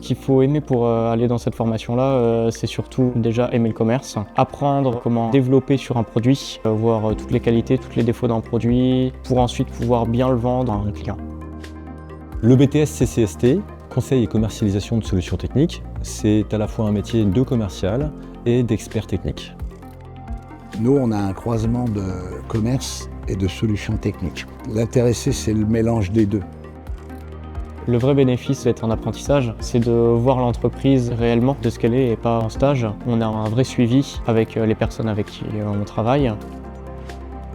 Ce qu'il faut aimer pour aller dans cette formation-là, c'est surtout déjà aimer le commerce, apprendre comment développer sur un produit, voir toutes les qualités, tous les défauts d'un produit, pour ensuite pouvoir bien le vendre à un client. Le BTS CCST, Conseil et commercialisation de solutions techniques, c'est à la fois un métier de commercial et d'expert technique. Nous, on a un croisement de commerce et de solutions techniques. L'intéressé, c'est le mélange des deux. Le vrai bénéfice d'être en apprentissage, c'est de voir l'entreprise réellement de ce qu'elle est et pas en stage. On a un vrai suivi avec les personnes avec qui on travaille.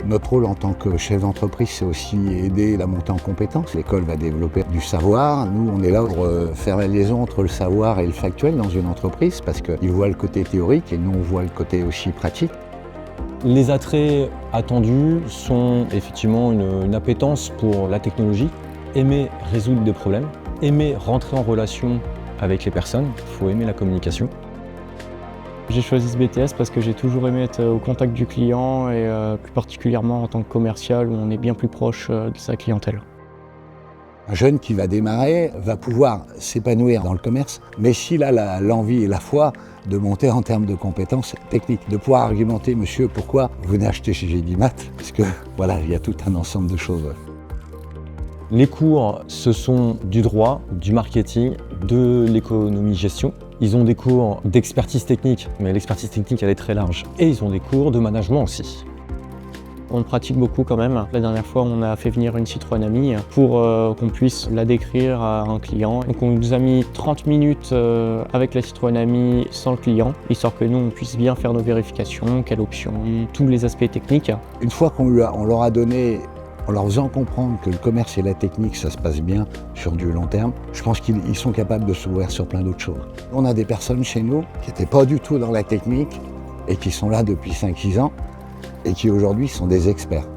Notre rôle en tant que chef d'entreprise, c'est aussi aider la montée en compétences. L'école va développer du savoir. Nous, on est là pour faire la liaison entre le savoir et le factuel dans une entreprise parce qu'ils voient le côté théorique et nous, on voit le côté aussi pratique. Les attraits attendus sont effectivement une appétence pour la technologie, aimer résoudre des problèmes, aimer rentrer en relation avec les personnes, il faut aimer la communication. J'ai choisi ce BTS parce que j'ai toujours aimé être au contact du client et plus particulièrement en tant que commercial où on est bien plus proche de sa clientèle. Un jeune qui va démarrer va pouvoir s'épanouir dans le commerce, mais s'il a l'envie et la foi de monter en termes de compétences techniques, de pouvoir argumenter, monsieur, pourquoi vous venez acheter chez Gédimat, parce que voilà, il y a tout un ensemble de choses. Les cours, ce sont du droit, du marketing, de l'économie-gestion. Ils ont des cours d'expertise technique, mais l'expertise technique, elle est très large. Et ils ont des cours de management aussi. On pratique beaucoup quand même. La dernière fois, on a fait venir une Citroën Ami pour qu'on puisse la décrire à un client. Donc on nous a mis 30 minutes avec la Citroën Ami sans le client, histoire que nous, on puisse bien faire nos vérifications, quelle option, tous les aspects techniques. Une fois qu'on leur a donné, en leur faisant comprendre que le commerce et la technique, ça se passe bien sur du long terme, je pense qu'ils sont capables de s'ouvrir sur plein d'autres choses. On a des personnes chez nous qui n'étaient pas du tout dans la technique et qui sont là depuis 5-6 ans et qui aujourd'hui sont des experts.